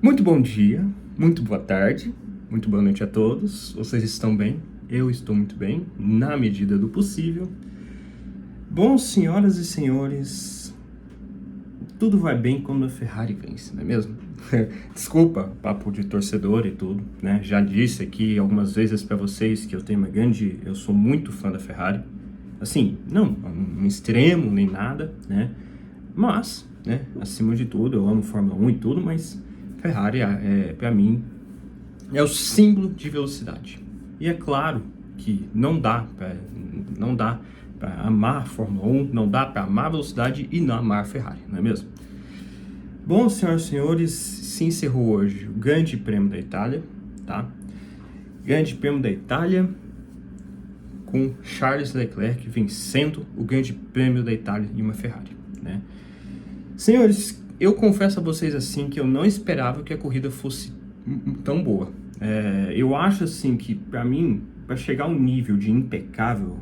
Muito bom dia, muito boa tarde, muito boa noite a todos. Vocês estão bem? Eu estou muito bem, na medida do possível. Bom, senhoras e senhores, tudo vai bem quando a Ferrari vence, não é mesmo? Desculpa, papo de torcedor e tudo, né? Já disse aqui algumas vezes para vocês que eu sou muito fã da Ferrari. Assim, não um extremo nem nada, né? Mas, né, acima de tudo, eu amo Fórmula 1 e tudo, mas Ferrari para mim é o símbolo de velocidade. E é claro que não dá para amar a Fórmula 1, não dá para amar a velocidade e não amar a Ferrari, não é mesmo? Bom, senhoras e senhores, se encerrou hoje o Grande Prêmio da Itália, tá? Grande Prêmio da Itália com Charles Leclerc vencendo o Grande Prêmio da Itália em uma Ferrari, né? Senhores, eu confesso a vocês assim que eu não esperava que a corrida fosse tão boa. Eu acho assim que para mim, para chegar a um nível de impecável,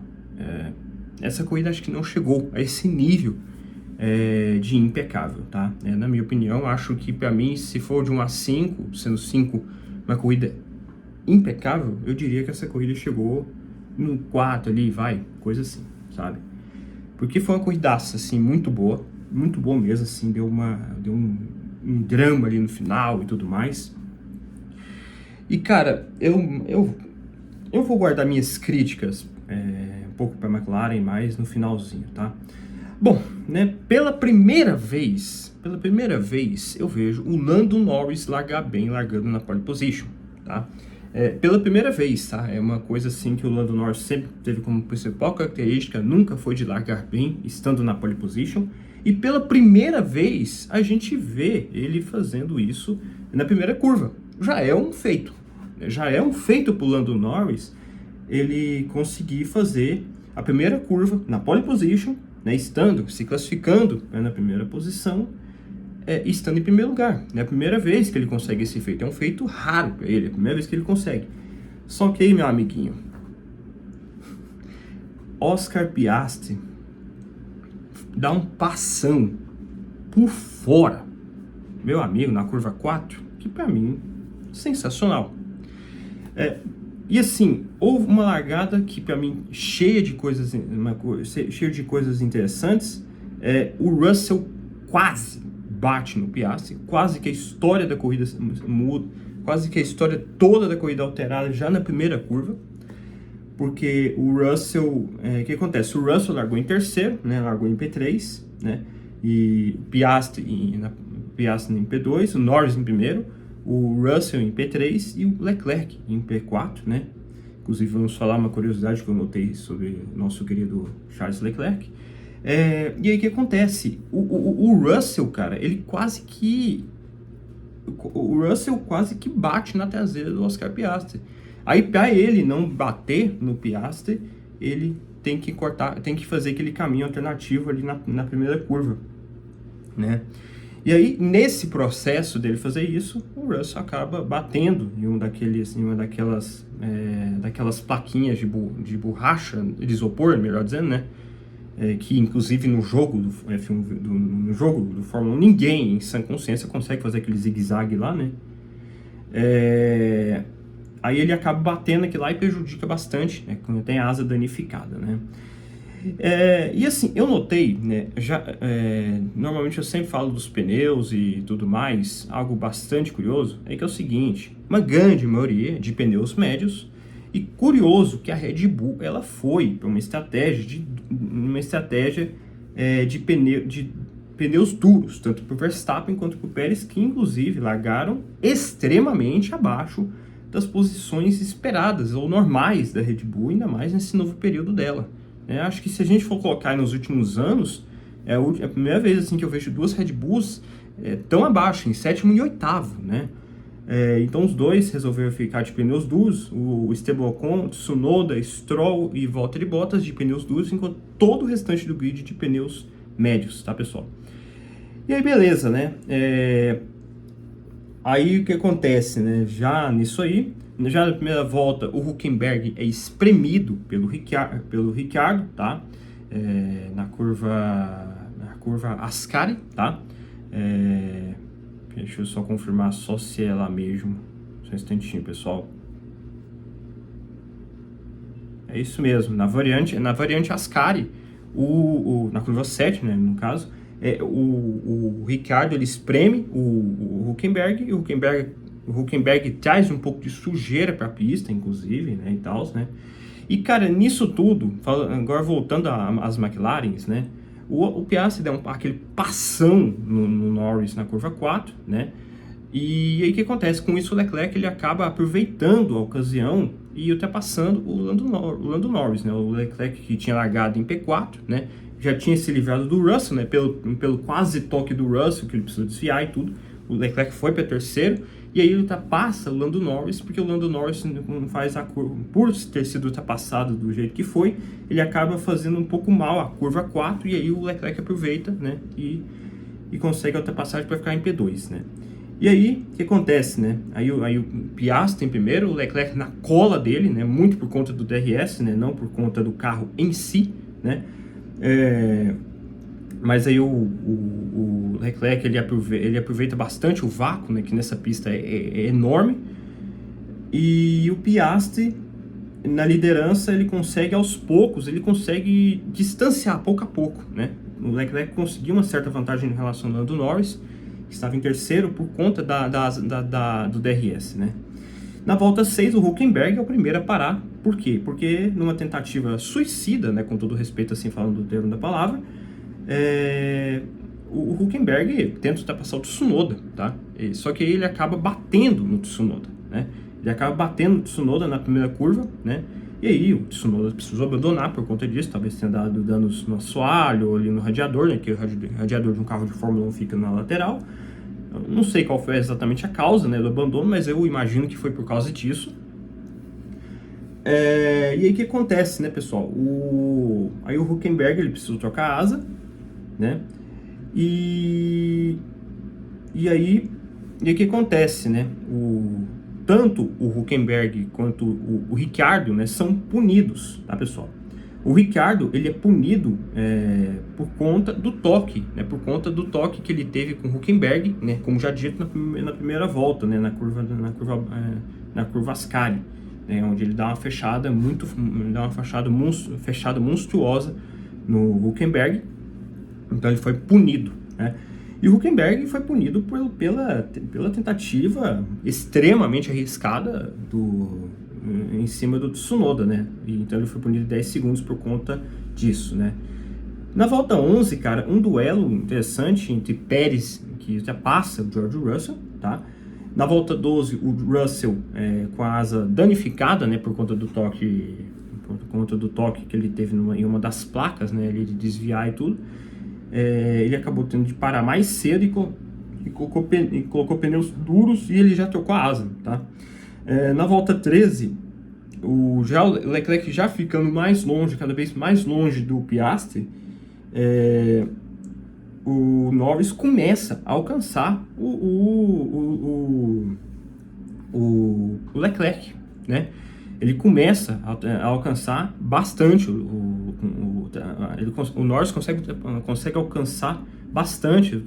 essa corrida acho que não chegou a esse nível de impecável, tá? Na minha opinião, acho que para mim, se for de 1 a 5, sendo 5 uma corrida impecável, eu diria que essa corrida chegou no 4 ali, coisa assim, sabe? Porque foi uma corridaça, assim, muito boa mesmo, assim, deu um drama ali no final e tudo mais. E, cara, eu vou guardar minhas críticas um pouco para a McLaren, mais no finalzinho, tá? Bom, né, pela primeira vez eu vejo o Lando Norris largar bem, largando na pole position, tá? Pela primeira vez, tá? É uma coisa assim que o Lando Norris sempre teve como principal característica, nunca foi de largar bem, estando na pole position. E pela primeira vez, a gente vê ele fazendo isso na primeira curva. Já é um feito. Já é um feito pro Lando Norris ele conseguir fazer a primeira curva na pole position, né, se classificando, né, na primeira posição, estando em primeiro lugar. É a primeira vez que ele consegue esse feito. É um feito raro para ele, é a primeira vez que ele consegue. Só que aí, meu amiguinho, Oscar Piastri dá um passão por fora, meu amigo, na curva 4, que para mim, sensacional. E assim, houve uma largada que para mim cheia de coisas interessantes. O Russell quase bate no Piastri, quase que a história da corrida muda, quase que a história toda da corrida alterada já na primeira curva, porque o Russell, o que acontece? O Russell largou em terceiro, né, largou em P3, né, e o Piastri em P2, o Norris em primeiro, o Russell em P3 e o Leclerc em P4, né? Inclusive vamos falar uma curiosidade que eu notei sobre o nosso querido Charles Leclerc. E aí o que acontece? O Russell, cara, o Russell quase que bate na traseira do Oscar Piastri. Aí para ele não bater no Piastri, ele tem que fazer aquele caminho alternativo ali na primeira curva, né? E aí, nesse processo dele fazer isso, o Russell acaba batendo em uma daquelas plaquinhas de borracha, de isopor, melhor dizendo, né? Que inclusive no jogo do Fórmula 1, ninguém em sã consciência consegue fazer aquele zigue-zague lá, né? Aí ele acaba batendo aquilo lá e prejudica bastante, né? Quando tem a asa danificada, né? E assim, eu notei, né, normalmente eu sempre falo dos pneus e tudo mais, algo bastante curioso, é que é o seguinte, uma grande maioria de pneus médios, e curioso que a Red Bull, ela foi para uma estratégia de pneus duros, tanto para o Verstappen quanto para o Pérez, que inclusive largaram extremamente abaixo das posições esperadas ou normais da Red Bull, ainda mais nesse novo período dela. Acho que se a gente for colocar nos últimos anos, é a primeira vez assim, que eu vejo duas Red Bulls tão abaixo, em sétimo e oitavo, né? Então os dois resolveram ficar de pneus duros, o Esteban Ocon, Tsunoda, Stroll e Valtteri Bottas de pneus duros, enquanto todo o restante do grid de pneus médios, tá, pessoal? E aí, beleza, né? Aí o que acontece, né? Já nisso aí, já na primeira volta, o Hülkenberg é espremido pelo Ricciardo, tá? Na curva Ascari, tá? Deixa eu só confirmar só se é lá mesmo. Só um instantinho, pessoal. É isso mesmo. Na variante Ascari, na curva 7, né, no caso, o Ricciardo ele espreme o Hülkenberg, e o Hülkenberg traz um pouco de sujeira para a pista, inclusive, né, e tal, né? E, cara, nisso tudo, agora voltando às McLarens, né? O Piastri deu aquele passão no Norris na curva 4, né? E aí o que acontece? Com isso o Leclerc ele acaba aproveitando a ocasião e ultrapassando o Lando Norris, né? O Leclerc que tinha largado em P4, né? Já tinha se livrado do Russell, né? Pelo quase toque do Russell, que ele precisou desviar e tudo. O Leclerc foi para terceiro e aí ele ultrapassa o Lando Norris, porque o Lando Norris não faz a curva, por ter sido ultrapassado do jeito que foi, ele acaba fazendo um pouco mal a curva 4 e aí o Leclerc aproveita, né? E consegue a ultrapassagem para ficar em P2, né? E aí, o que acontece, né? Aí o Piastri em primeiro, o Leclerc na cola dele, né? Muito por conta do DRS, né? Não por conta do carro em si, né? Mas aí o Leclerc ele aproveita bastante o vácuo, né? Que nessa pista é enorme. E o Piastri, na liderança, ele consegue aos poucos, ele consegue distanciar pouco a pouco, né? O Leclerc conseguiu uma certa vantagem em relação ao Lando Norris, que estava em terceiro por conta do DRS, né? Na volta 6, o Hülkenberg é o primeiro a parar. Por quê? Porque numa tentativa suicida, né, com todo respeito, assim, falando do termo da palavra, o Hülkenberg tenta ultrapassar o Tsunoda, tá? Só que aí ele acaba batendo no Tsunoda, né? Ele acaba batendo no Tsunoda na primeira curva, né? E aí o Tsunoda precisou abandonar por conta disso, talvez tenha dado danos no assoalho ou ali no radiador, né? Que o radiador de um carro de Fórmula 1 fica na lateral. Eu não sei qual foi exatamente a causa, né, do abandono, mas eu imagino que foi por causa disso. E aí o que acontece, né, pessoal? Aí o Hülkenberg ele precisou trocar a asa, né? E aí o que acontece, né? Tanto o Hülkenberg quanto o Ricciardo, né, são punidos, tá, pessoal? O Ricciardo ele é punido por conta do toque, né? Por conta do toque que ele teve com o Hülkenberg, né? Como já dito na primeira volta, né? Na curva Ascari, né? Onde ele dá uma fechada fechada monstruosa no Hülkenberg. Então ele foi punido, né? E o Hülkenberg foi punido pela tentativa extremamente arriscada em cima do Tsunoda, né? E então ele foi punido 10 segundos por conta disso, né? Na volta 11, cara, um duelo interessante entre Pérez, que já passa o George Russell, tá? Na volta 12, o Russell com a asa danificada, né? Por conta do toque que ele teve em uma das placas, né? Ele de desviar e tudo. Ele acabou tendo de parar mais cedo e colocou pneus duros e ele já trocou a asa, tá? Na volta 13, o Leclerc já ficando mais longe, cada vez mais longe do Piastri, o Norris começa a alcançar o Leclerc, né? Ele começa a alcançar bastante, o Norris consegue alcançar bastante,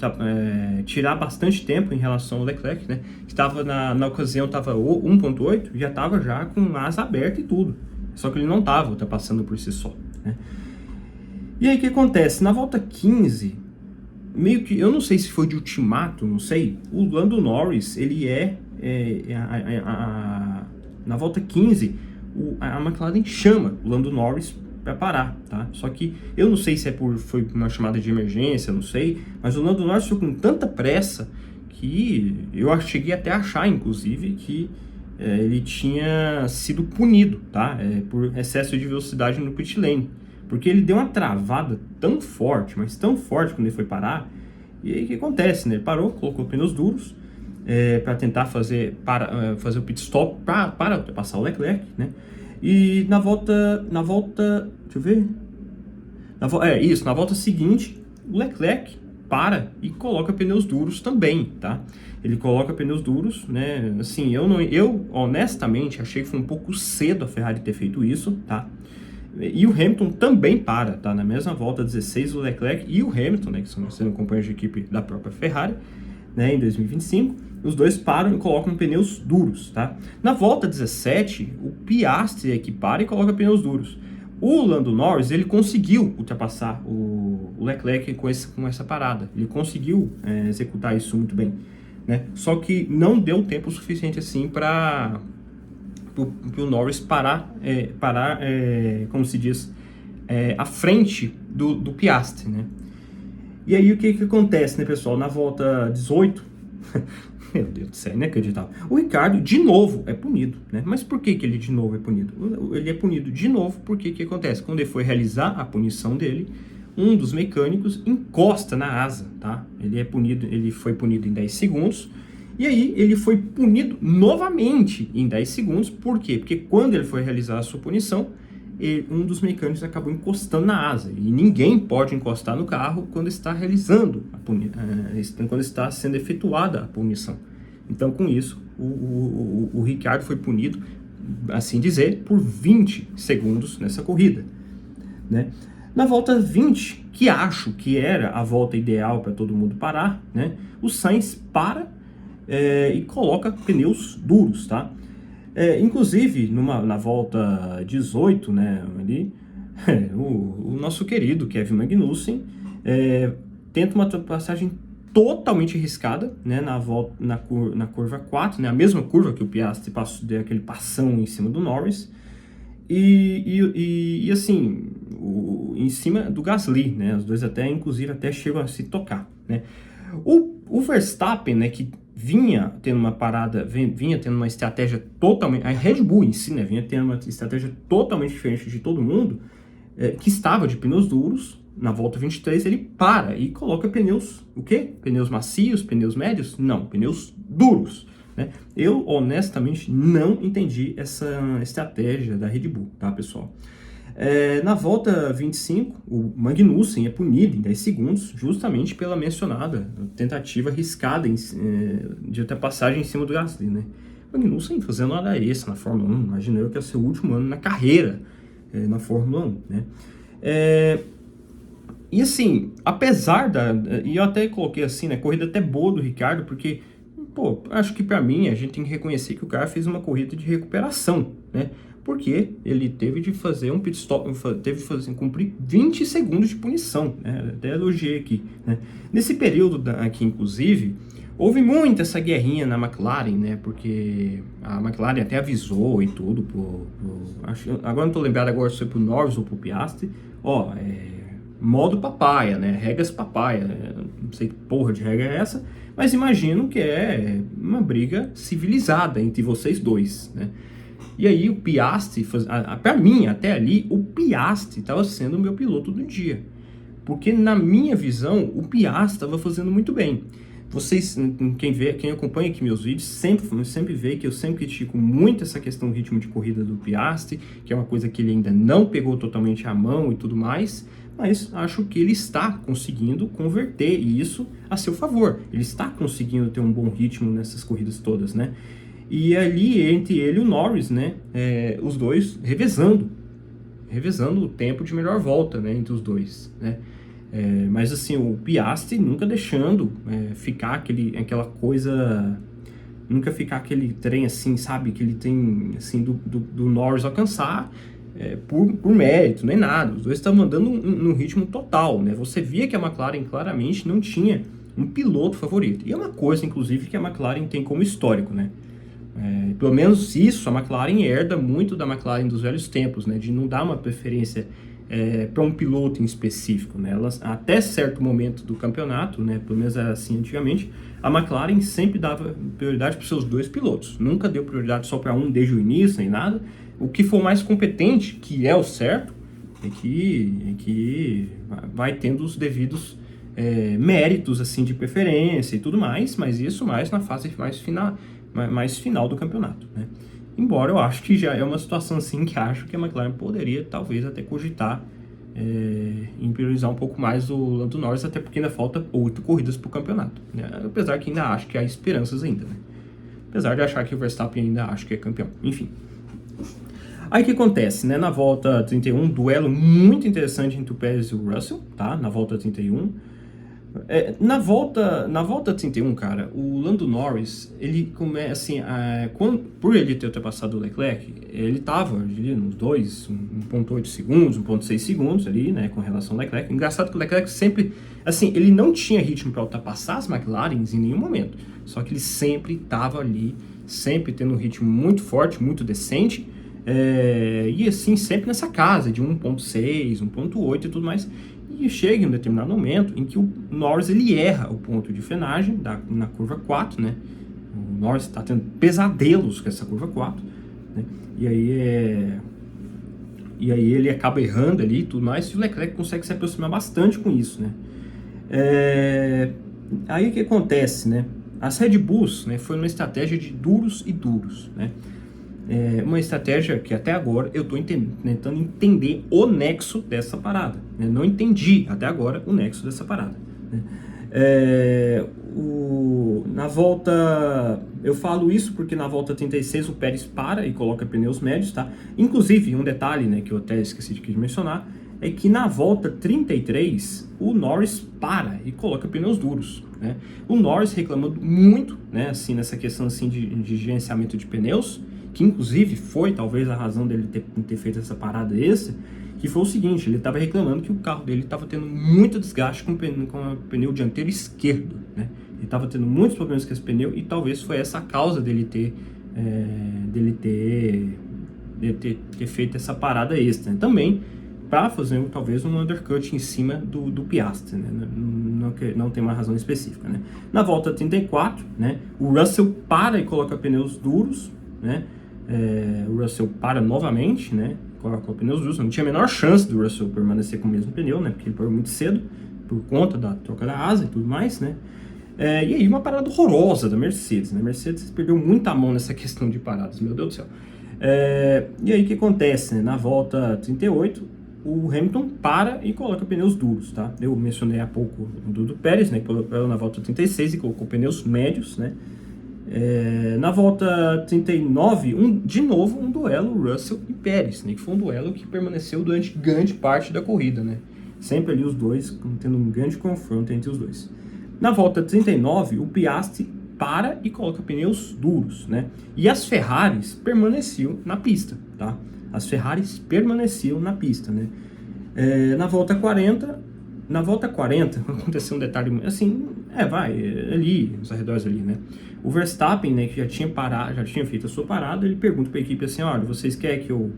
tirar bastante tempo em relação ao Leclerc, né? Que estava na ocasião, estava 1.8, já estava já com asa aberta e tudo, só que ele não estava ultrapassando por si só, né? E aí o que acontece? Na volta 15, meio que, eu não sei se foi de ultimato, não sei, o Lando Norris, ele na volta 15, a McLaren chama o Lando Norris para parar, tá? Só que eu não sei se foi uma chamada de emergência, não sei, mas o Lando Norris foi com tanta pressa que eu cheguei até a achar, inclusive, que ele tinha sido punido, tá? Por excesso de velocidade no pit lane, porque ele deu uma travada tão forte, mas tão forte quando ele foi parar. E aí o que acontece, né? Ele parou, colocou pneus duros, para tentar fazer o pit stop para ultrapassar o Leclerc, né? E na volta, deixa eu ver, na volta seguinte, o Leclerc para e coloca pneus duros também, tá? Ele coloca pneus duros, né? Assim, eu honestamente achei que foi um pouco cedo a Ferrari ter feito isso, tá? E o Hamilton também para, tá? Na mesma volta 16, o Leclerc e o Hamilton, né, que são companheiros de equipe da própria Ferrari, né, em 2025, os dois param e colocam pneus duros, tá? Na volta 17, o Piastri é que para e coloca pneus duros. O Lando Norris, ele conseguiu ultrapassar o Leclerc com essa parada. Ele conseguiu executar isso muito bem, né? Só que não deu tempo suficiente assim para o Norris parar, como se diz, à frente do Piastri, né? E aí o que acontece, né, pessoal? Na volta 18, meu Deus do céu, inacreditável. O Ricciardo, de novo, é punido, né? Mas por que ele de novo é punido? Ele é punido de novo porque o que acontece? Quando ele foi realizar a punição dele, um dos mecânicos encosta na asa, tá? Ele foi punido em 10 segundos, e aí ele foi punido novamente em 10 segundos. Por quê? Porque quando ele foi realizar a sua punição, um dos mecânicos acabou encostando na asa. E ninguém pode encostar no carro quando está realizando quando está sendo efetuada a punição. Então, com isso, o Ricciardo foi punido, assim dizer, por 20 segundos nessa corrida, né? Na volta 20, que acho que era a volta ideal para todo mundo parar, né? O Sainz para e coloca pneus duros, tá? Inclusive, na volta 18, né, ali, o nosso querido Kevin Magnussen tenta uma ultrapassagem totalmente arriscada, né, na curva 4, né, a mesma curva que o Piastri deu aquele passão em cima do Norris, e assim, em cima do Gasly, né, os dois inclusive até chegam a se tocar, né. O Verstappen, né, que vinha tendo uma estratégia totalmente... A Red Bull em si, né, vinha tendo uma estratégia totalmente diferente de todo mundo, que estava de pneus duros. Na volta 23, ele para e coloca pneus... O quê? Pneus macios, pneus médios? Não, pneus duros, né? Eu, honestamente, não entendi essa estratégia da Red Bull, tá, pessoal? Na volta 25, o Magnussen é punido em 10 segundos, justamente pela mencionada tentativa arriscada de ultrapassagem em cima do Gasly, né? Magnussen fazendo hora extra na Fórmula 1, imagino eu que é o seu último ano na carreira na Fórmula 1, né? E assim, apesar e eu até coloquei assim, né, corrida até boa do Ricciardo, porque, pô, acho que pra mim a gente tem que reconhecer que o cara fez uma corrida de recuperação, né? Porque ele teve de fazer um pit stop, cumprir 20 segundos de punição, né? Até elogiei aqui, né? Nesse período aqui, inclusive, houve muito essa guerrinha na McLaren, né? Porque a McLaren até avisou e tudo, agora não tô lembrado agora se foi pro Norris ou pro Piastri, modo papaya, né? Regras papaya, não sei que porra de regra é essa, mas imagino que é uma briga civilizada entre vocês dois, né? E aí o Piastri, para mim, até ali, o Piastri estava sendo o meu piloto do dia. Porque na minha visão, o Piastri estava fazendo muito bem. Vocês, quem acompanha aqui meus vídeos, sempre vê que eu sempre critico muito essa questão do ritmo de corrida do Piastri, que é uma coisa que ele ainda não pegou totalmente a mão e tudo mais, mas acho que ele está conseguindo converter isso a seu favor. Ele está conseguindo ter um bom ritmo nessas corridas todas, né? E ali, entre ele e o Norris, né, os dois revezando o tempo de melhor volta, né, entre os dois, né. Mas assim, o Piastri nunca deixando ficar aquela coisa, nunca ficar aquele trem assim, sabe, que ele tem, assim, do Norris alcançar por mérito, nem nada. Os dois estavam andando num ritmo total, né. Você via que a McLaren claramente não tinha um piloto favorito. E é uma coisa, inclusive, que a McLaren tem como histórico, né. Pelo menos isso, a McLaren herda muito da McLaren dos velhos tempos, né, de não dar uma preferência para um piloto em específico, né. Elas, até certo momento do campeonato, né, pelo menos era assim antigamente, a McLaren sempre dava prioridade para os seus dois pilotos, nunca deu prioridade só para um desde o início, nem nada. O que for mais competente, que é o certo, é que vai tendo os devidos méritos assim de preferência e tudo mais, mas isso mais na fase mais final do campeonato, né? Embora eu acho que já é uma situação assim que acho que a McLaren poderia talvez até cogitar em priorizar um pouco mais o Lando Norris, até porque ainda falta 8 corridas para o campeonato, né? Apesar que ainda acho que há esperanças ainda, né? Apesar de achar que o Verstappen ainda acho que é campeão, enfim. Aí o que acontece, né? Na volta 31, duelo muito interessante entre o Pérez e o Russell, tá? Na volta 31. Na volta 31, cara, o Lando Norris, ele começa assim, por ele ter ultrapassado o Leclerc, ele tava ali nos 1,8 segundos, 1,6 segundos ali, né, com relação ao Leclerc. Engraçado que o Leclerc sempre, assim, ele não tinha ritmo para ultrapassar as McLarens em nenhum momento, só que ele sempre tava ali, sempre tendo um ritmo muito forte, muito decente, e assim, sempre nessa casa de 1,6, 1,8 e tudo mais. E chega em um determinado momento em que o Norris ele erra o ponto de frenagem na curva 4, né? O Norris está tendo pesadelos com essa curva 4, né? E aí ele acaba errando ali e tudo mais, e o Leclerc consegue se aproximar bastante com isso, né? Aí o que acontece, né? As Red Bulls, né, foi uma estratégia de duros e duros, né? Uma estratégia que até agora eu estou tentando entender o nexo dessa parada, né? Não entendi até agora o nexo dessa parada, né? Na volta, eu falo isso porque na volta 36 o Pérez para e coloca pneus médios, tá? Inclusive, um detalhe, né, que eu até esqueci de mencionar, é que na volta 33 o Norris para e coloca pneus duros, né? O Norris reclamando muito, né, assim, nessa questão assim de gerenciamento de pneus, que inclusive foi talvez a razão dele ter feito essa parada extra, que foi o seguinte: ele estava reclamando que o carro dele estava tendo muito desgaste com o pneu dianteiro esquerdo, né? Ele estava tendo muitos problemas com esse pneu e talvez foi essa a causa dele ter feito essa parada extra, né? Também para fazer talvez um undercut em cima do Piastri, né? Não tem uma razão específica, né? Na volta 34, né, o Russell para e coloca pneus duros, né? O Russell para novamente, né? Coloca pneus duros. Não tinha a menor chance do Russell permanecer com o mesmo pneu, né? Porque ele parou muito cedo por conta da troca da asa e tudo mais, né? E aí uma parada horrorosa da Mercedes, né? A Mercedes perdeu muita mão nessa questão de paradas, meu Deus do céu. E aí o que acontece, né? Na volta 38, o Hamilton para e coloca pneus duros, tá? Eu mencionei há pouco do Pérez, né? Que colocou na volta 36 e colocou pneus médios, né? Na volta 39, de novo um duelo Russell e Pérez, né, que foi um duelo que permaneceu durante grande parte da corrida, né? Sempre ali os dois tendo um grande confronto entre os dois. Na volta 39, o Piastri para e coloca pneus duros, né? E as Ferraris permaneciam na pista, tá? As Ferraris permaneciam na pista, né? Na volta 40 aconteceu um detalhe assim, ali, nos arredores ali, né? O Verstappen, né, que já tinha feito a sua parada, ele pergunta para a equipe assim: olha, vocês querem que eu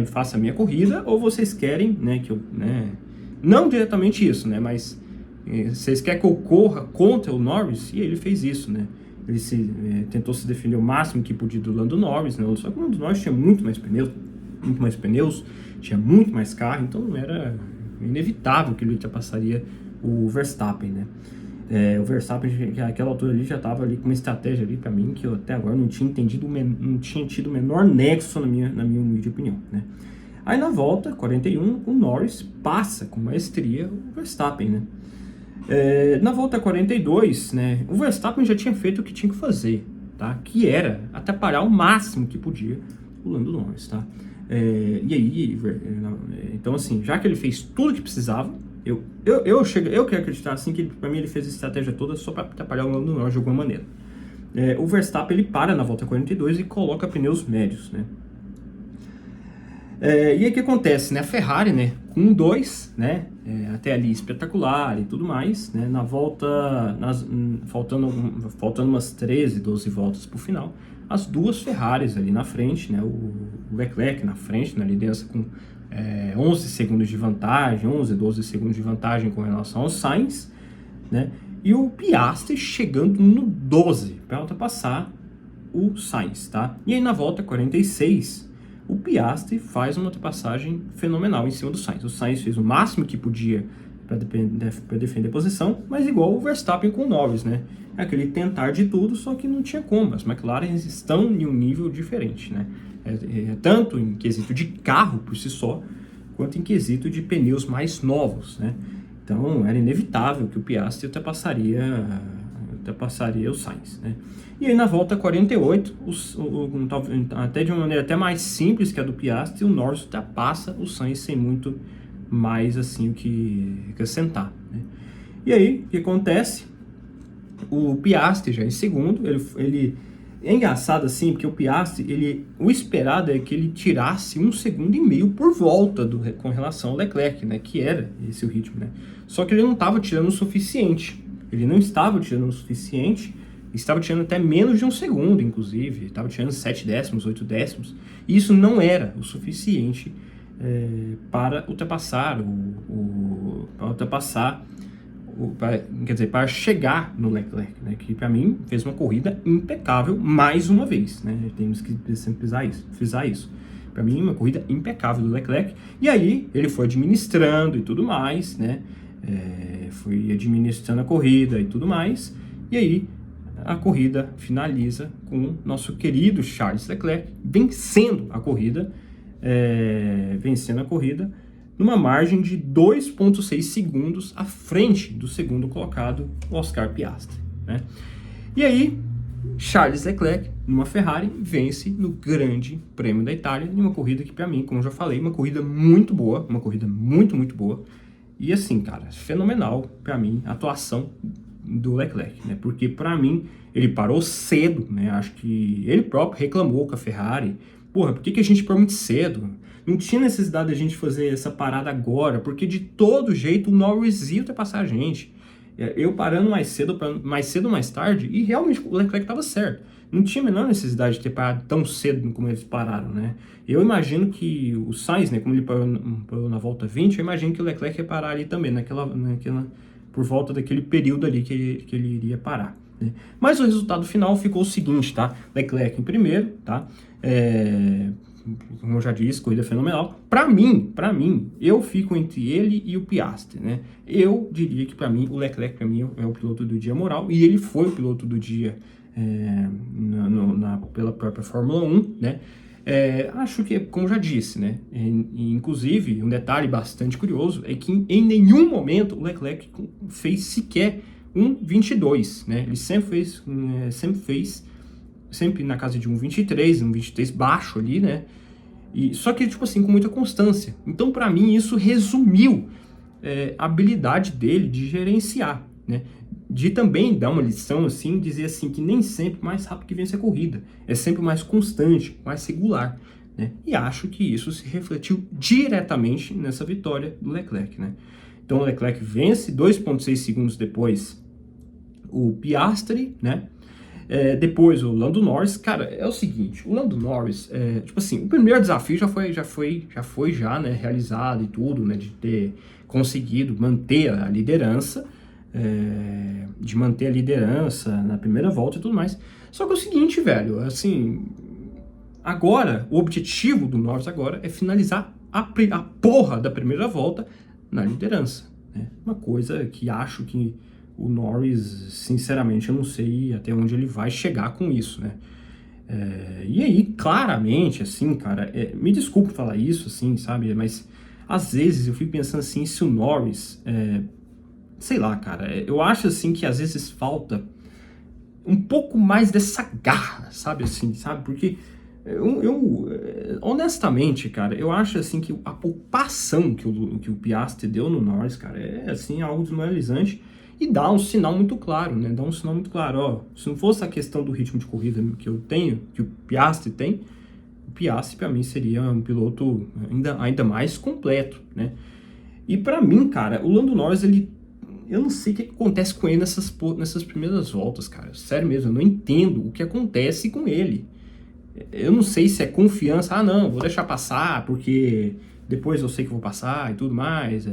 faça a minha corrida, ou vocês querem, né, que eu, né, não diretamente isso, né, mas vocês querem que eu corra contra o Norris? E ele fez isso, né? Ele tentou se defender o máximo que podia do Lando Norris, né? Só que o Lando Norris tinha muito mais pneus, tinha muito mais carro, então era inevitável que ele ultrapassaria o Verstappen, né? O Verstappen, naquela altura ali, já estava ali com uma estratégia ali para mim que eu até agora não tinha entendido, não tinha tido o menor nexo na minha humilde opinião, né? Aí na volta 41, o Norris passa com maestria o Verstappen, né? Na volta 42, né, o Verstappen já tinha feito o que tinha que fazer, tá? Que era atrapalhar o máximo que podia o Lando Norris, tá? Então assim, já que ele fez tudo o que precisava, eu quero acreditar assim que para mim ele fez a estratégia toda só para atrapalhar o Lando Norris de alguma maneira. O Verstappen ele para na volta 42 e coloca pneus médios, né? E aí o que acontece, né? A Ferrari, né, com 2, né, até ali espetacular e tudo mais, né, na volta, faltando umas 13, 12 voltas para o final, as duas Ferraris ali na frente, né, o Leclerc na frente, na liderança com 11 segundos de vantagem, 11, 12 segundos de vantagem com relação ao Sainz, né, e o Piastri chegando no 12 para ultrapassar o Sainz, tá? E aí na volta 46, o Piastri faz uma ultrapassagem fenomenal em cima do Sainz. O Sainz fez o máximo que podia para defender a posição, mas igual o Verstappen com o Norris, né? Aquele tentar de tudo, só que não tinha como. As McLaren estão em um nível diferente, né? Tanto em quesito de carro por si só, quanto em quesito de pneus mais novos, né? Então era inevitável que o Piastri ultrapassaria o Sainz, né? E aí na volta 48, até de uma maneira até mais simples que a do Piastri, o Norris ultrapassa o Sainz sem muito mais assim o que acrescentar, né? E aí, o que acontece? O Piastri já em segundo, ele é engraçado assim, porque o Piastri, o esperado é que ele tirasse 1,5 segundos por volta com relação ao Leclerc, né, que era esse o ritmo, né? Só que ele não estava tirando o suficiente, ele não estava tirando o suficiente, estava tirando até menos de 1 segundo, inclusive, estava tirando 7 décimos, 8 décimos, e isso não era o suficiente para ultrapassar para chegar no Leclerc, né, que para mim fez uma corrida impecável mais uma vez, né, temos que sempre frisar isso. Para mim, uma corrida impecável do Leclerc, e aí ele foi administrando e tudo mais, né, foi administrando a corrida e tudo mais, e aí a corrida finaliza com nosso querido Charles Leclerc vencendo a corrida, numa margem de 2,6 segundos à frente do segundo colocado, Oscar Piastri, né? E aí, Charles Leclerc, numa Ferrari, vence no Grande Prêmio da Itália, em uma corrida que, para mim, como eu já falei, uma corrida muito boa, uma corrida muito, muito boa. E assim, cara, fenomenal, para mim, a atuação do Leclerc, né? Porque, para mim, ele parou cedo, né? Acho que ele próprio reclamou com a Ferrari. Porra, por que a gente parou muito cedo? Não tinha necessidade de a gente fazer essa parada agora, porque de todo jeito o Norris ia ultrapassar a gente. Eu parando mais cedo ou mais tarde, e realmente o Leclerc estava certo. Não tinha a menor necessidade de ter parado tão cedo como eles pararam, né? Eu imagino que o Sainz, né, como ele parou na volta 20, eu imagino que o Leclerc ia parar ali também, por volta daquele período ali que ele iria parar, né? Mas o resultado final ficou o seguinte, tá? Leclerc em primeiro, tá? Como eu já disse, corrida fenomenal. Para mim, eu fico entre ele e o Piastri, né? Eu diria que para mim, o Leclerc para mim é o piloto do dia moral, e ele foi o piloto do dia pela própria Fórmula 1, né? Acho que, como já disse, né? Inclusive, um detalhe bastante curioso é que em nenhum momento o Leclerc fez sequer 1,22, né? Ele sempre na casa de 1,23 baixo ali, né? Só que, tipo assim, com muita constância. Então, para mim, isso resumiu a habilidade dele de gerenciar, né? De também dar uma lição, assim, dizer assim, que nem sempre mais rápido que vence a corrida. É sempre mais constante, mais regular, né? E acho que isso se refletiu diretamente nessa vitória do Leclerc, né? Então, o Leclerc vence 2,6 segundos depois o Piastri, né? Depois o Lando Norris, cara, é o seguinte, o Lando Norris, tipo assim, o primeiro desafio já foi né, realizado e tudo, né, de ter conseguido manter a liderança, na primeira volta e tudo mais. Só que é o seguinte, velho, assim, agora, o objetivo do Norris agora é finalizar a porra da primeira volta na liderança, né? Uma coisa que acho que o Norris, sinceramente, eu não sei até onde ele vai chegar com isso, né? E aí, claramente, assim, cara, me desculpe falar isso, assim, sabe? Mas, às vezes, eu fico pensando assim, se o Norris, sei lá, cara, eu acho, assim, que às vezes falta um pouco mais dessa garra, sabe, assim, sabe? Porque honestamente, cara, eu acho, assim, que a poupação que o Piastri deu no Norris, cara, é, assim, algo desmoralizante. E dá um sinal muito claro, né? Dá um sinal muito claro, ó. Se não fosse a questão do ritmo de corrida que eu tenho, que o Piastri tem, o Piastri para mim seria um piloto ainda mais completo, né? E para mim, cara, o Lando Norris, eu não sei o que acontece com ele nessas primeiras voltas, cara. Sério mesmo, eu não entendo o que acontece com ele. Eu não sei se é confiança, não, vou deixar passar porque depois eu sei que vou passar e tudo mais.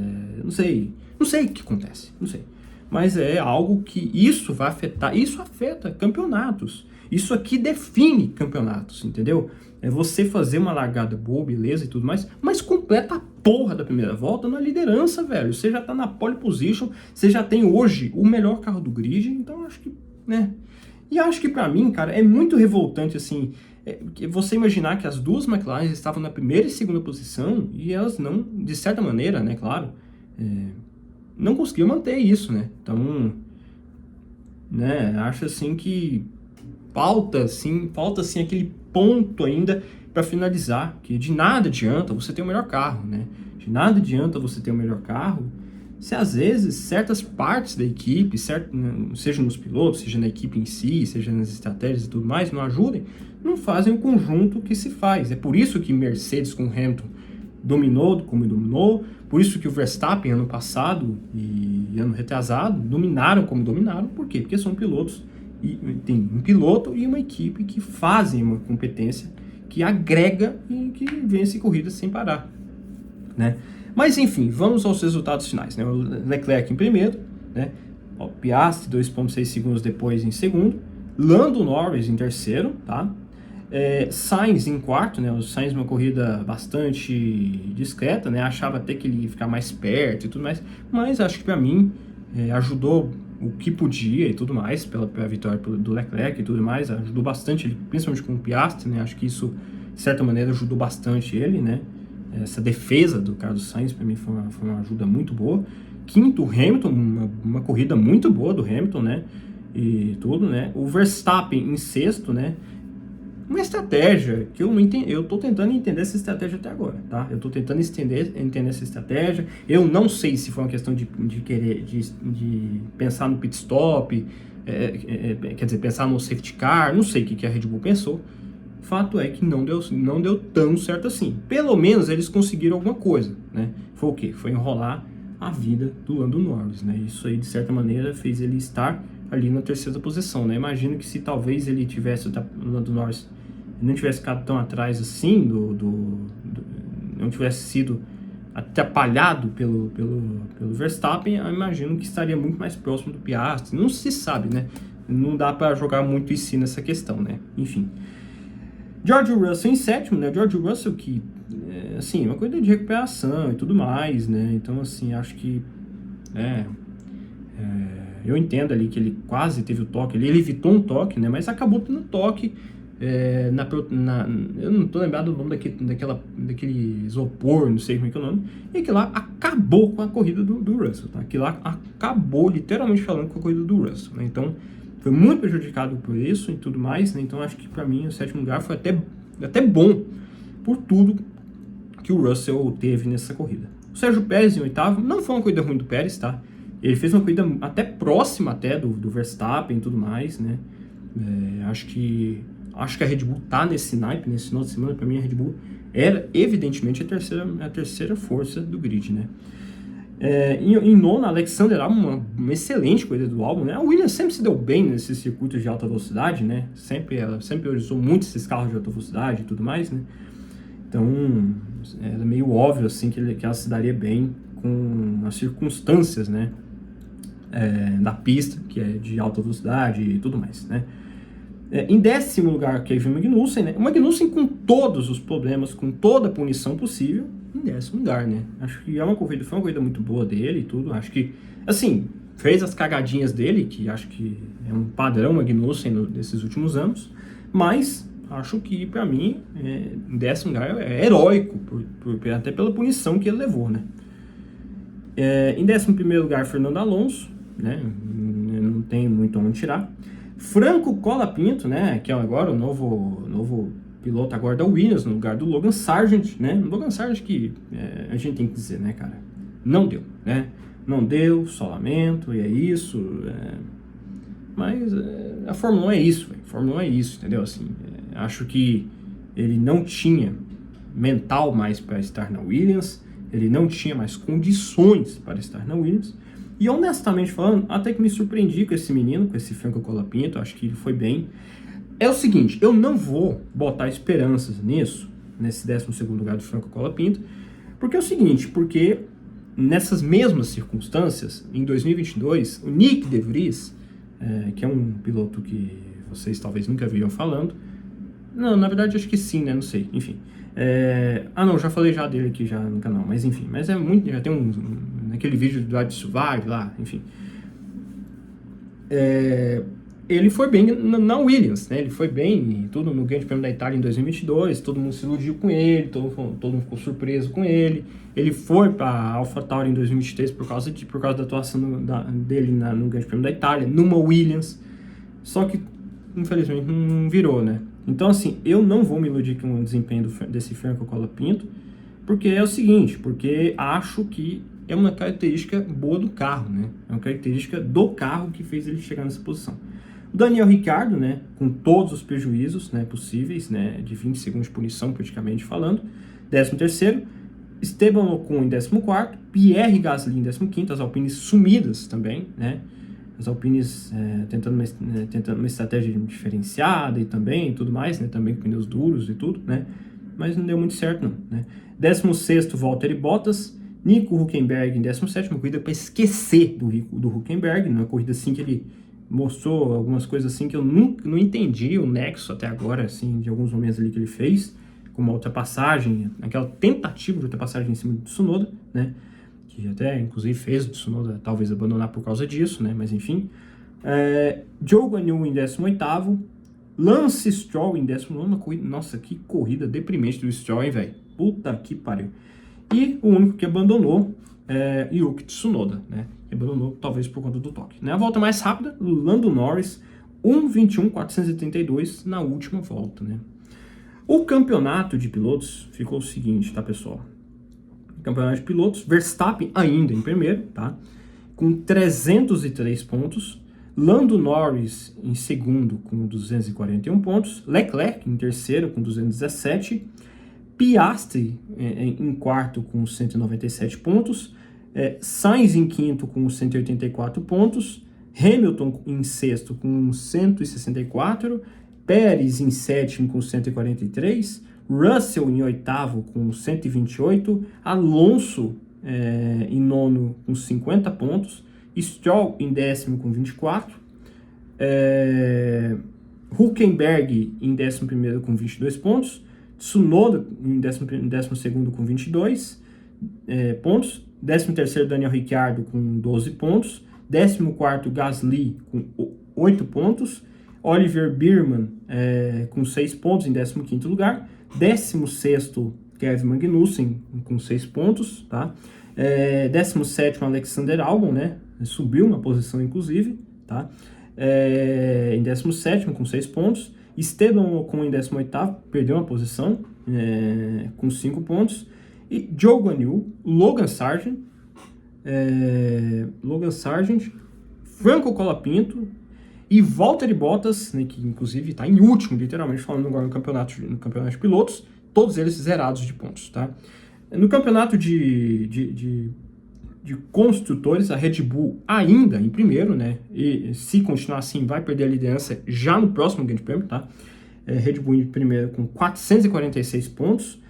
Não sei o que acontece, não sei. Mas é algo que isso vai afetar, isso afeta campeonatos. Isso aqui define campeonatos, entendeu? É você fazer uma largada boa, beleza e tudo mais, mas completa a porra da primeira volta na liderança, velho. Você já tá na pole position, você já tem hoje o melhor carro do grid, então acho que, né? E acho que pra mim, cara, é muito revoltante, assim, você imaginar que as duas McLaren estavam na primeira e segunda posição e elas não, de certa maneira, né, claro, não conseguiu manter isso, né? Então, né, acho assim que falta assim aquele ponto ainda para finalizar, que de nada adianta você ter o melhor carro, né? De nada adianta você ter o melhor carro se às vezes certas partes da equipe, seja nos pilotos, seja na equipe em si, seja nas estratégias e tudo mais, não ajudem, não fazem o conjunto que se faz. É por isso que Mercedes com Hamilton dominou como dominou, por isso que o Verstappen ano passado e ano retrasado dominaram como dominaram. Por quê? Porque são pilotos, e tem um piloto e uma equipe que fazem uma competência que agrega e que vence corridas sem parar, né? Mas enfim, vamos aos resultados finais, né? O Leclerc em primeiro, né? O Piastri 2,6 segundos depois em segundo, Lando Norris em terceiro, tá? Sainz em quarto, né? O Sainz uma corrida bastante discreta, né? Achava até que ele ia ficar mais perto e tudo mais, mas acho que para mim ajudou o que podia e tudo mais pela vitória do Leclerc e tudo mais, ajudou bastante ele, principalmente com o Piastri, né? Acho que isso de certa maneira ajudou bastante ele, né? Essa defesa do Carlos Sainz para mim foi uma ajuda muito boa. Quinto, o Hamilton, uma corrida muito boa do Hamilton, né? E tudo, né? O Verstappen em sexto, né? Uma estratégia que eu não entendi, eu tô tentando entender essa estratégia até agora, tá? Eu tô tentando entender essa estratégia. Eu não sei se foi uma questão de querer de pensar no pit stop, quer dizer, pensar no safety car, não sei o que a Red Bull pensou. Fato é que não deu tão certo assim. Pelo menos eles conseguiram alguma coisa, né? Foi o quê? Foi enrolar a vida do Lando Norris, né? Isso aí, de certa maneira, fez ele estar ali na terceira posição, né? Imagino que se talvez ele tivesse, o Lando Norris não tivesse ficado tão atrás assim, não tivesse sido atrapalhado pelo Verstappen, eu imagino que estaria muito mais próximo do Piastri. Não se sabe, né? Não dá para jogar muito em si nessa questão, né? Enfim. George Russell em sétimo, né? George Russell que, assim, uma coisa de recuperação e tudo mais, né? Então, assim, acho que, eu entendo ali que ele quase teve o toque, ele evitou um toque, né? Mas acabou tendo toque, eu não tô lembrado do nome daquele isopor, não sei como é que é o nome, e aquilo lá acabou com a corrida do Russell, tá? Aquilo lá acabou, literalmente falando, com a corrida do Russell, né? Então, foi muito prejudicado por isso e tudo mais, né? Então acho que para mim o sétimo lugar foi até bom por tudo que o Russell teve nessa corrida. O Sérgio Pérez em oitavo, não foi uma corrida ruim do Pérez, tá? Ele fez uma corrida até próxima até do Verstappen e tudo mais, né? Acho que a Red Bull tá nesse naipe, nesse final de semana. Para mim a Red Bull era evidentemente a terceira força do grid, né? Em nono, Alexander Albon, uma excelente corrida do Albon, né? A Williams sempre se deu bem nesses circuitos de alta velocidade, né? Ela sempre usou muito esses carros de alta velocidade e tudo mais, né? Então, era meio óbvio, assim, que ela se daria bem com as circunstâncias, né? Da pista, que é de alta velocidade e tudo mais, né? Em décimo lugar, Kevin Magnussen, né? O Magnussen com todos os problemas, com toda a punição possível, em décimo lugar, né? Acho que foi uma corrida muito boa dele e tudo. Acho que, assim, fez as cagadinhas dele, que acho que é um padrão Magnussen desses últimos anos, mas acho que, para mim, em décimo lugar é heróico, até pela punição que ele levou, né? Em décimo primeiro lugar, Fernando Alonso, né? Não tem muito onde tirar. Franco Colapinto, né? Que é agora o novo piloto agora da Williams, no lugar do Logan Sargent, né? Logan Sargent que a gente tem que dizer, né, cara? Não deu, né? Não deu, só lamento, e é isso. Mas a Fórmula 1 é isso, véio. A Fórmula 1 é isso, entendeu? Assim, acho que ele não tinha mental mais para estar na Williams, ele não tinha mais condições para estar na Williams. E honestamente falando, até que me surpreendi com esse menino, com esse Franco Colapinto, acho que ele foi bem. É o seguinte, eu não vou botar esperanças nisso, nesse 12º lugar do Franco Colapinto, porque é o seguinte, porque nessas mesmas circunstâncias, em 2022, o Nick De Vries, que é um piloto que vocês talvez nunca viram falando, não, na verdade acho que sim, né, não sei, enfim. Não, já falei já dele aqui já no canal, mas enfim, mas já tem naquele vídeo do Drive to Survive lá, enfim. Ele foi bem na Williams, né? Ele foi bem tudo no Grande Prêmio da Itália em 2022, todo mundo se iludiu com ele, todo mundo ficou surpreso com ele. Ele foi para AlphaTauri em 2023 por causa da atuação dele no Grande Prêmio da Itália, numa Williams, só que infelizmente não virou, né? Então assim, eu não vou me iludir com o desempenho desse Franco Colapinto, porque é o seguinte, porque acho que é uma característica boa do carro, né? É uma característica do carro que fez ele chegar nessa posição. O Daniel Ricciardo, né, com todos os prejuízos, né, possíveis, né, de 20 segundos de punição, praticamente falando, 13º, Esteban Ocon em 14º, Pierre Gasly em 15º, as Alpines sumidas também, né, as Alpines tentando uma estratégia diferenciada e também, tudo mais, né, também com pneus duros e tudo, né, mas não deu muito certo não, né. 16º, Valtteri Bottas, Nico Hülkenberg em 17º, uma corrida para esquecer do Hülkenberg, uma corrida assim que ele mostrou algumas coisas assim que eu nunca não entendi o nexo até agora, assim, de alguns momentos ali que ele fez, como uma ultrapassagem, aquela tentativa de ultrapassagem em cima do Tsunoda, né, que até, inclusive, fez o Tsunoda talvez abandonar por causa disso, né, mas enfim. Zhou Guanyu em 18º, Lance Stroll em 19º, corrida, nossa, que corrida deprimente do Stroll, hein, velho, puta que pariu. E o único que abandonou é Yuki Tsunoda, né? Que abandonou talvez por conta do toque. Né? A volta mais rápida, Lando Norris, 1:21.432 na última volta, né? O campeonato de pilotos ficou o seguinte, tá, pessoal? O campeonato de pilotos, Verstappen ainda em primeiro, tá? Com 303 pontos. Lando Norris em segundo com 241 pontos. Leclerc em terceiro com 217. Piastri em quarto com 197 pontos, Sainz em quinto com 184 pontos, Hamilton em sexto com 164, Pérez em sétimo com 143, Russell em oitavo com 128, Alonso em nono com 50 pontos, Stroll em décimo com 24, Hülkenberg em 11º com 22 pontos, Tsunoda em 12º com 22 pontos, 13º Daniel Ricciardo com 12 pontos, 14º Gasly com 8 pontos, Oliver Biermann com 6 pontos em 15º lugar, 16º Kevin Magnussen com 6 pontos, tá? 17º Alexander Albon, né? Subiu uma posição inclusive, tá? Em 17º com 6 pontos, Esteban Ocon em 18º, perdeu uma posição com 5 pontos. E Zhou Guanyu, Logan Sargent, Franco Colapinto e Valtteri Bottas, né, que inclusive está em último, literalmente falando agora no campeonato de pilotos, todos eles zerados de pontos. Tá? No campeonato de construtores, a Red Bull ainda em primeiro, né? E se continuar assim, vai perder a liderança já no próximo Grande Prêmio, tá? Red Bull em primeiro com 446 pontos,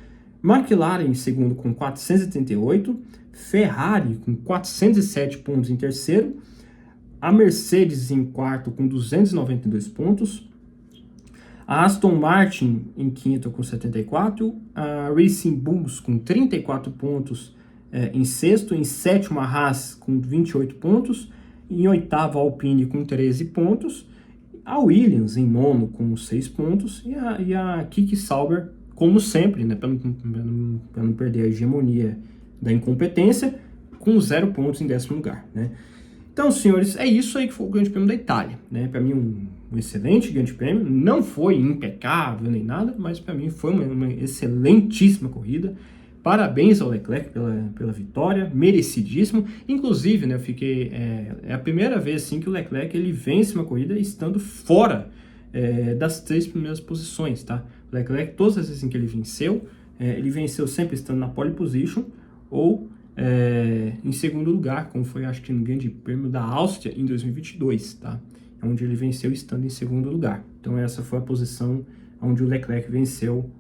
McLaren em segundo com 438, Ferrari com 407 pontos em terceiro, a Mercedes em quarto com 292 pontos, a Aston Martin em quinto com 74, a Racing Bulls com 34 pontos em sexto, em sétimo a Haas com 28 pontos, em oitavo a Alpine com 13 pontos, a Williams em nono com 6 pontos e a Kiki Sauber, como sempre, né, para não perder a hegemonia da incompetência, com 0 pontos em décimo lugar. Né? Então, senhores, é isso aí que foi o Grande Prêmio da Itália. Né? Para mim, um excelente Grande Prêmio, não foi impecável nem nada, mas para mim foi uma excelentíssima corrida. Parabéns ao Leclerc pela vitória, merecidíssimo. Inclusive, né, eu fiquei é a primeira vez assim, que o Leclerc ele vence uma corrida estando fora das 3 primeiras posições. Tá? O Leclerc, todas as vezes em que ele venceu sempre estando na pole position ou em segundo lugar, como foi acho que no Grande Prêmio da Áustria em 2022, tá? Onde ele venceu estando em segundo lugar. Então essa foi a posição onde o Leclerc venceu,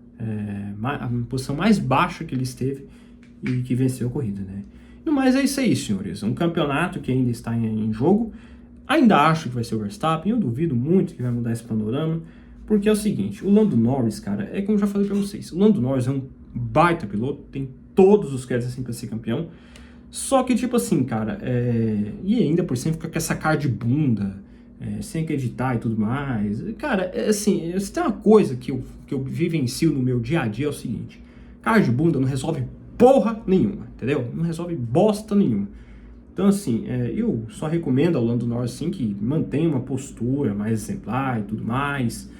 a posição mais baixa que ele esteve e que venceu a corrida, né? No mais é isso aí, senhores. Um campeonato que ainda está em jogo. Ainda acho que vai ser o Verstappen. Eu duvido muito que vai mudar esse panorama. Porque é o seguinte, o Lando Norris, cara, como eu já falei pra vocês, o Lando Norris é um baita piloto, tem todos os créditos assim pra ser campeão. Só que, tipo assim, cara, e ainda por cima fica com essa cara de bunda, sem acreditar e tudo mais. Cara, assim, se tem uma coisa que eu vivencio no meu dia a dia é o seguinte: cara de bunda não resolve porra nenhuma, entendeu? Não resolve bosta nenhuma. Então, assim, eu só recomendo ao Lando Norris, assim, que mantenha uma postura mais exemplar e tudo mais.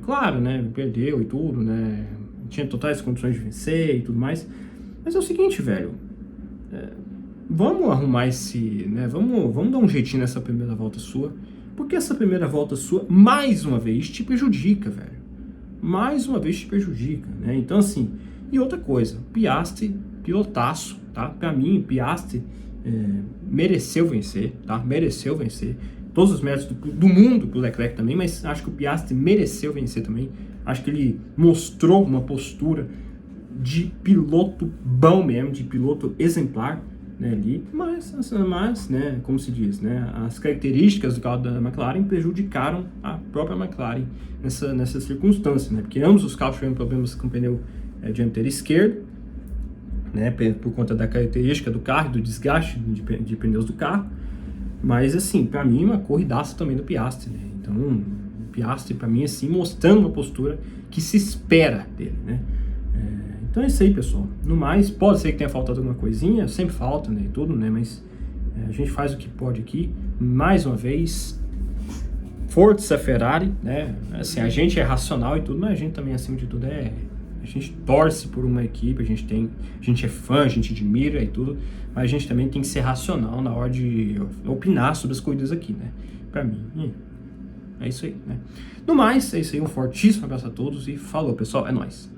Claro, né, perdeu e tudo, né, tinha totais condições de vencer e tudo mais. Mas é o seguinte, velho, vamos arrumar esse, né? Vamos dar um jeitinho nessa primeira volta sua, porque essa primeira volta sua, mais uma vez, te prejudica, velho. Mais uma vez te prejudica, né? Então, assim, e outra coisa, Piastri, pilotaço, tá? Pra mim, Piastri mereceu vencer, tá? Mereceu vencer. Todos os méritos do mundo pro Leclerc também, mas acho que o Piastri mereceu vencer também. Acho que ele mostrou uma postura de piloto bom mesmo, de piloto exemplar, né, ali, mas, né, como se diz, né, as características do carro da McLaren prejudicaram a própria McLaren nessa circunstância, né, porque ambos os carros tiveram problemas com o pneu dianteiro esquerdo, né, por conta da característica do carro, do desgaste de pneus do carro, mas, assim, para mim, uma corridaça também do Piastri, né, então, o Piastri, para mim, assim, mostrando uma postura que se espera dele, né. Então é isso aí, pessoal. No mais, pode ser que tenha faltado alguma coisinha, sempre falta, né, e tudo, né, mas a gente faz o que pode aqui. Mais uma vez, Forza Ferrari, né, assim, a gente é racional e tudo, mas a gente também, acima de tudo, a gente torce por uma equipe, a gente é fã, a gente admira e tudo, mas a gente também tem que ser racional na hora de opinar sobre as corridas aqui, né, pra mim. É isso aí, né. No mais, é isso aí, um fortíssimo abraço a todos e falou, pessoal, é nóis.